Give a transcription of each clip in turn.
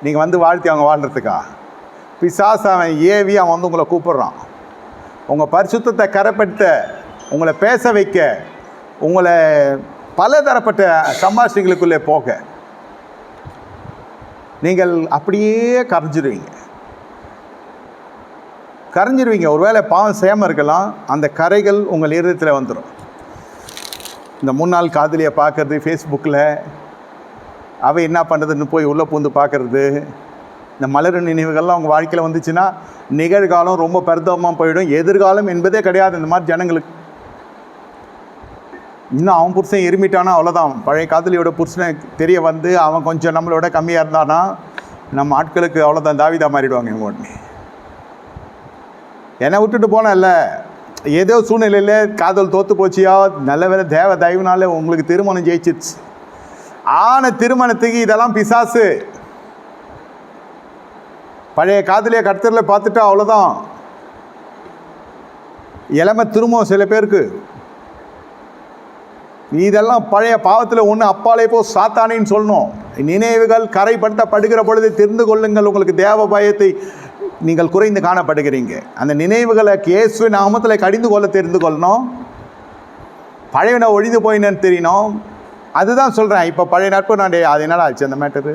நீங்கள் வந்து வாழ்த்தி அவங்க வாழ்கிறதுக்கா? பிசாசு அவன் ஏவி அவன் வந்து உங்களை கூப்பிட்றான். உங்கள் பரிசுத்தத்தை கரைப்படுத்த, உங்களை பேச வைக்க, உங்களை பலதரப்பட்ட சம்பாஷணைகளுக்குள்ளே போக நீங்கள் அப்படியே கரைஞ்சிருவீங்க. ஒருவேளை பாவம் செய்யாமல் இருக்கலாம், அந்த கரைகள் உங்கள் இதயத்தில் வந்துடும். இந்த முன்னாள் காதலியை பார்க்கறது, ஃபேஸ்புக்கில் அவ என்ன பண்ணுறதுன்னு போய் உள்ளே பூந்து பார்க்குறது, இந்த மலர் நினைவுகள்லாம் அவங்க வாழ்க்கையில் வந்துச்சுன்னா நிகழ்காலம் ரொம்ப பரிதாபமாக போயிடும். எதிர்காலம் என்பதே கிடையாது இந்த மாதிரி ஜனங்களுக்கு. இன்னும் அவன் புருஷன் இருமிட்டானா அவ்வளோதான். பழைய காதலியோட புருஷனை தெரிய வந்து அவன் கொஞ்சம் நம்மளோட கம்மியாக இருந்தானா நம்ம ஆட்களுக்கு அவ்வளோதான், தாவிதா மாறிடுவாங்க. இவங்க உடனே என்னை விட்டுட்டு போனேன்ல, ஏதோ சூழ்நிலையில் காதல் தோற்று போச்சியா, நல்ல வேலை தேவ தயவுனால உங்களுக்கு திருமணம் ஜெயிச்சிருச்சு. ஆன திருமணத்துக்கு இதெல்லாம் பிசாசு. பழைய காதலியை கர்த்தரில் பார்த்துட்டா அவ்வளோதான். இளமை திரும்பவும் சில பேருக்கு. இதெல்லாம் பழைய பாவத்தில் ஒன்று அப்பாலே போ சாத்தானின்னு சொல்லணும். நினைவுகள் கரைப்படுத்தப்படுகிற பொழுது தெரிந்து கொள்ளுங்கள், உங்களுக்கு தேவ பயத்தை நீங்கள் குறைந்து காணப்படுகிறீங்க. அந்த நினைவுகளை இயேசு நாமத்தில் கடிந்து கொள்ள தெரிந்து கொள்ளணும். பழையன ஒழிந்து போயினன்னு தெரியணும். அதுதான் சொல்கிறேன். இப்போ பழைய நட்பு நான் அது என்னடா ஆச்சு அந்த மேட்டரு,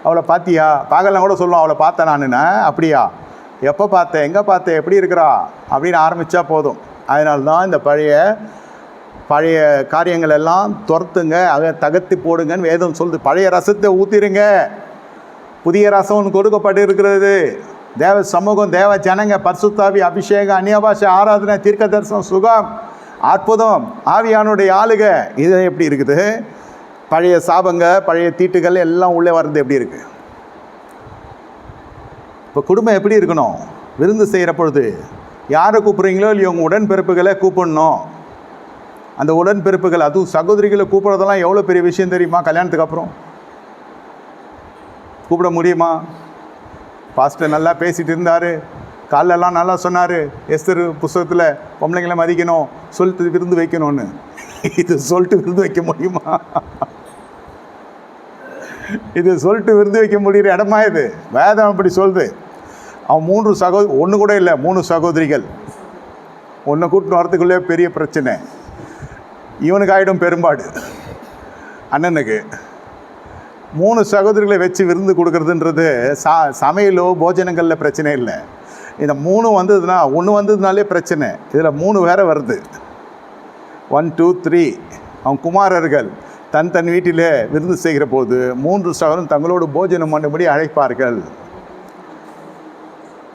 அவளை பார்த்தியா, பார்க்கலாம் கூட சொல்லுவோம், அவளை பார்த்தேன் நானுண்ணா. அப்படியா, எப்போ பார்த்தேன், எங்கே பார்த்தேன், எப்படி இருக்கிறா அப்படின்னு ஆரம்பித்தா போதும். அதனால தான் இந்த பழைய காரியங்கள் எல்லாம் துரத்துங்க, அதை தகர்த்து போடுங்கன்னு வேதம் சொல்லுது. பழைய ரசத்தை ஊற்றிடுங்க, புதிய ரசம் ஒன்று கொடுக்கப்பட்டு இருக்கிறது. தேவ சமூகம், தேவ ஜனங்க, பரிசுத்தாவி அபிஷேகம், அந்நியபாஷை ஆராதனை, தீர்க்க தரிசனம், சுகம், அற்புதம், ஆவியானுடைய ஆளுக, இது எப்படி இருக்குது? பழைய சாபங்க, பழைய தீட்டுகள் எல்லாம் உள்ளே வர்றது எப்படி இருக்குது? இப்போ குடும்பம் எப்படி இருக்கணும்? விருந்து செய்கிற பொழுது யாரை கூப்பிட்றீங்களோ இல்லையோ உங்கள் உடன்பிறப்புகளை கூப்பிடணும். அந்த உடன்பிறப்புகள், அதுவும் சகோதரிகளை கூப்பிட்றதெல்லாம் எவ்வளோ பெரிய விஷயம் தெரியுமா? கல்யாணத்துக்கு அப்புறம் கூப்பிட முடியுமா? பாஸ்டர் நல்லா பேசிகிட்டு இருந்தார், காலெல்லாம் நல்லா சொன்னார், எஸ்தர் புஸ்தகத்தில் பொம்பளைங்களை மதிக்கணும், சொல்லிட்டு விருந்து வைக்கணும்னு. இது சொல்லிட்டு விருந்து வைக்க முடியுமா? இது சொல்லிட்டு விருந்து வைக்க முடிகிற இடமா இது? வேதம் அப்படி சொல்லுது. அவன் 3 ஒன்று கூட இல்லை, 3 சகோதரிகள். ஒன்றை கூட்டிட்டு வரத்துக்குள்ளே பெரிய பிரச்சனை. இவனுக்கு ஆகிடும் பெரும்பாடு. அண்ணனுக்கு 3 சகோதரிகளை வச்சு விருந்து கொடுக்குறதுன்றது சமையலோ போஜனங்களில் பிரச்சனை இல்லை. இந்த 3 வந்ததுன்னா, 1 வந்ததுனாலே பிரச்சனை. இதில் 3 வேற வருது. 1 2 3 அவன் குமாரர்கள் தன் வீட்டிலே விருந்து செய்கிற போது 3 சகோதரரும் தங்களோடு போஜனம் பண்ணும்படி அழைப்பார்கள்.